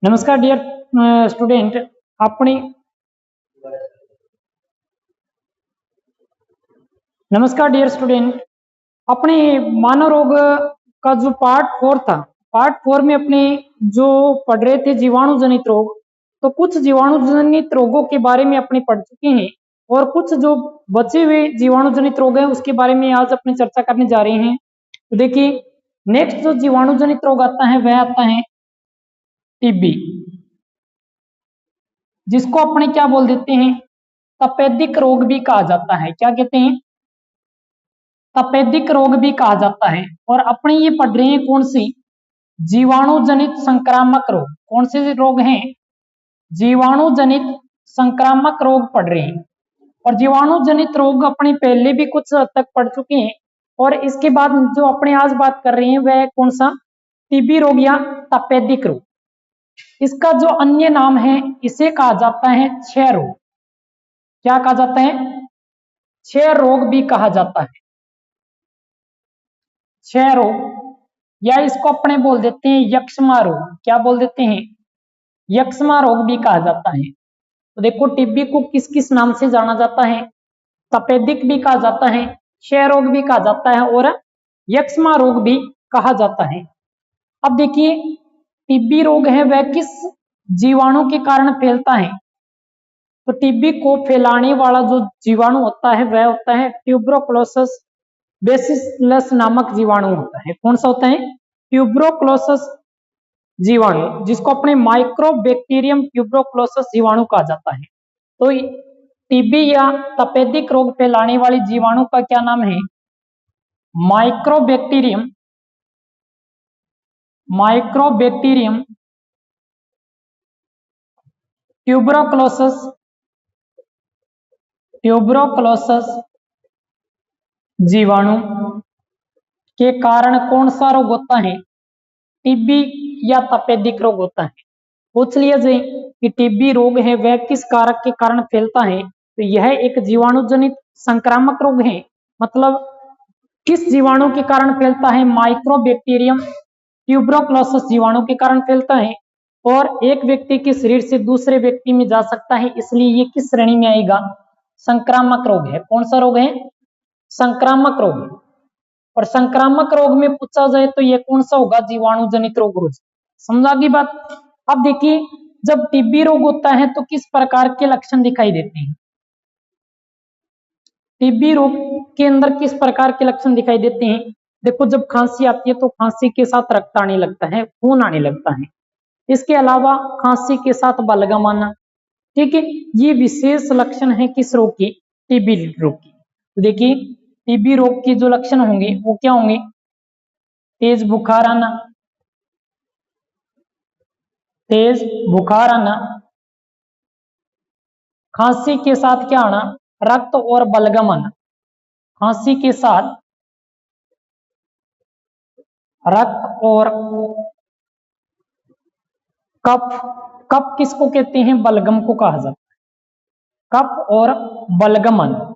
नमस्कार dear student. अपनी नमस्कार डियर स्टूडेंट। अपने मानव रोग का जो पार्ट 4 था, पार्ट 4 में अपने जो पढ़ रहे थे जीवाणु जनित रोग, तो कुछ जीवाणु जनित रोगों के बारे में अपने पढ़ चुके हैं और कुछ जो बचे हुए जीवाणु जनित रोग हैं उसके बारे में आज अपनी चर्चा करने जा रहे हैं। तो देखिए, नेक्स्ट जो जीवाणु जनित रोग आता है वह आता है टीबी, जिसको अपने क्या बोल देते हैं, तपेदिक रोग भी कहा जाता है। क्या कहते हैं? तपेदिक रोग भी कहा जाता है। और अपने ये पढ़ रहे हैं कौन सी? जीवाणु जनित संक्रामक रोग। कौन से रोग हैं? जीवाणु जनित संक्रामक रोग पढ़ रहे हैं। और जीवाणु जनित रोग अपने पहले भी कुछ हद तक पढ़ चुके हैं। और इसके बाद जो अपने आज बात कर रहे हैं वह कौन सा? टीबी रोग या तपेदिक रोग। इसका जो अन्य नाम है इसे कहा जाता है क्षय रोग। क्या कहा जाता है? क्षय रोग भी कहा जाता है। क्षय रोग, या इसको अपने बोल देते हैं यक्ष्मा रोग। क्या बोल देते हैं? यक्ष्मा रोग भी कहा जाता है। तो देखो, टीबी को किस किस नाम से जाना जाता है? तपेदिक भी कहा जाता है, क्षय रोग भी कहा जाता है और यक्ष्मा रोग भी कहा जाता है। अब देखिए, टीबी रोग है वह किस जीवाणु के कारण फैलता है? तो टीबी को फैलाने वाला जो जीवाणु होता है वह होता है ट्यूबरोक्लोसिस बेसिलस नामक जीवाणु होता है। कौन सा होता है? ट्यूबरोक्लोसिस जीवाणु, जिसको अपने माइक्रोबैक्टीरियम ट्यूबरोक्लोसिस जीवाणु कहा जाता है। तो टीबी या तपेदिक रोग फैलाने वाली जीवाणु का क्या नाम है? माइक्रोबैक्टीरियम माइक्रोबैक्टीरियम ट्यूबरोक्लोसिस जीवाणु के कारण कौन सा रोग होता है? टीबी या तपेदिक रोग होता है। पूछ लिया जाए कि टीबी रोग है वह किस कारक के कारण फैलता है, तो यह एक जीवाणु जनित संक्रामक रोग है। मतलब किस जीवाणु के कारण फैलता है? माइक्रोबैक्टीरियम ट्यूबरोक्लोसिस जीवाणु के कारण फैलता है। और एक व्यक्ति के शरीर से दूसरे व्यक्ति में जा सकता है, इसलिए ये किस श्रेणी में आएगा? संक्रामक रोग है। कौन सा रोग है? संक्रामक रोग है। और संक्रामक रोग में पूछा जाए तो ये कौन सा होगा? जीवाणु जनित रोग हो। समझा की बात? अब देखिए, जब टीबी रोग होता है तो किस प्रकार के लक्षण दिखाई देते हैं? टीबी रोग के अंदर किस प्रकार के लक्षण दिखाई देते हैं? देखो, जब खांसी आती है तो खांसी के साथ रक्त आने लगता है, खून आने लगता है। इसके अलावा खांसी के साथ बलगम आना। ठीक है, ये विशेष लक्षण है किस रोग की? टीबी रोग की। तो देखिए, टीबी रोग के जो लक्षण होंगे वो क्या होंगे? तेज बुखार आना, तेज बुखार आना, खांसी के साथ क्या आना? रक्त और बलगम आना। खांसी के साथ रक्त और कफ। कफ किसको कहते हैं? बलगम को कहा जाता है। कफ और बलगम आना,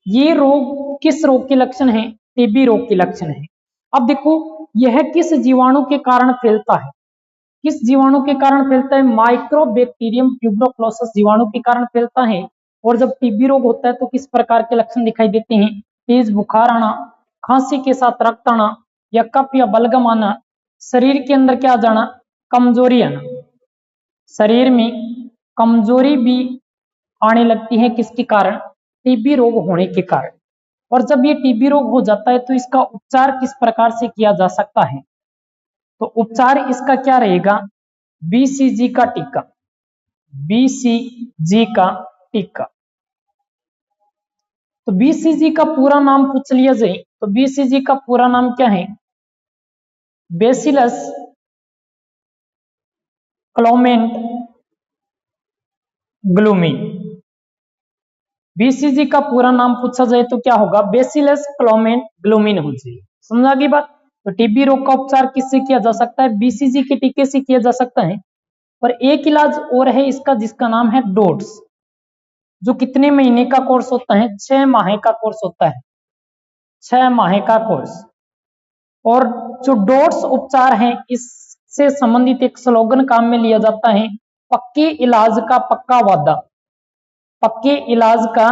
ये रोग किस रोग के लक्षण हैं? टीबी रोग के लक्षण हैं। अब देखो, यह किस जीवाणु के कारण फैलता है? किस जीवाणु के कारण फैलता है? माइक्रोबैक्टीरियम ट्यूबरोक्लोसिस जीवाणु के कारण फैलता है। और जब टीबी रोग होता है तो किस प्रकार के लक्षण दिखाई देते हैं? तेज बुखार आना, खांसी के साथ रक्त आना, या कफ या बलगम आना, शरीर के अंदर क्या जाना? कमजोरी आना। शरीर में कमजोरी भी आने लगती है किसके कारण? टीबी रोग होने के कारण। और जब ये टीबी रोग हो जाता है तो इसका उपचार किस प्रकार से किया जा सकता है? तो उपचार इसका क्या रहेगा? बीसीजी का टीका। बीसीजी का टीका। तो बीसीजी का पूरा नाम पूछ लिया जाए तो बीसीजी का पूरा नाम क्या है? Bacillus क्लोमेंट gloomy. बीसीजी का पूरा नाम पूछा जाए तो क्या होगा? बेसिलस क्लोमेंट ग्लूमिन हो जाए। समझा की बात? तो टीबी रोग का उपचार किससे किया जा सकता है? बीसीजी के टीके से किया जा सकता है। और एक इलाज और है इसका, जिसका नाम है डोट्स, जो कितने महीने का कोर्स होता है? 6 माह का कोर्स होता है। 6 माह का कोर्स। और जो डोट्स उपचार है, इस से संबंधित एक स्लोगन काम में लिया जाता है, पक्के इलाज का पक्का वादा। पक्के इलाज का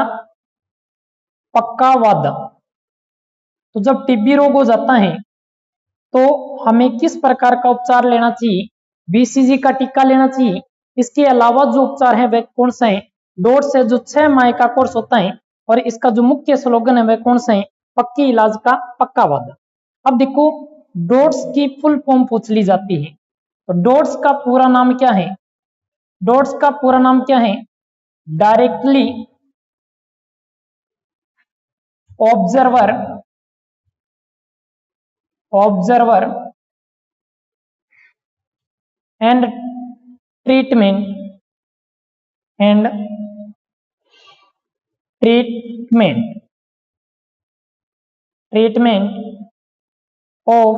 पक्का वादा। तो जब टीबी रोग हो जाता है तो हमें किस प्रकार का उपचार लेना चाहिए? बीसीजी का टीका लेना चाहिए। इसके अलावा जो उपचार है वह कौन सा है? डोट्स से जो 6 माह का कोर्स होता है और इसका जो मुख्य स्लोगन है वह कौन सा है? पक्के इलाज का पक्का वादा। अब देखो, डोट्स की फुल फॉर्म पूछ ली जाती है, तो डोट्स का पूरा नाम क्या है? डोट्स का पूरा नाम क्या है? Directly observer and treatment of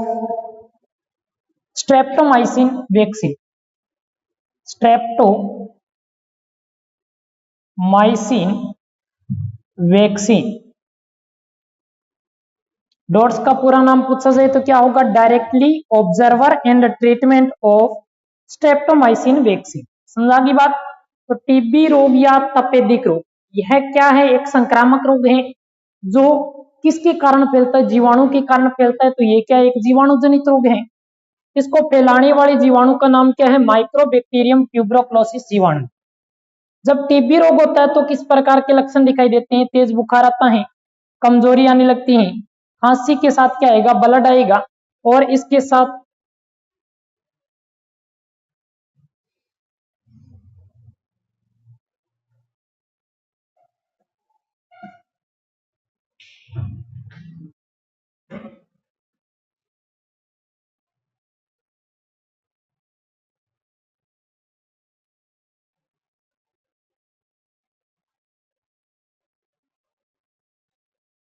streptomycin vaccine. Streptomycin vaccine. Dots का पूरा नाम पूछा जाए तो क्या होगा? Directly observer and treatment of streptomycin vaccine. समझा की बात? तो टीबी रोग या तपेदिक रोग यह क्या है? एक संक्रामक रोग है जो किसके कारण फैलता है? जीवाणु के कारण फैलता है। तो ये क्या है? एक जीवाणु जनित रोग है। इसको फैलाने वाले जीवाणु का नाम क्या है? माइक्रोबैक्टीरियम ट्यूबरकुलोसिस जीवाणु। जब टीबी रोग होता है तो किस प्रकार के लक्षण दिखाई देते हैं? तेज बुखार आता है, कमजोरी आने लगती है, खांसी के साथ क्या आएगा? ब्लड आएगा, और इसके साथ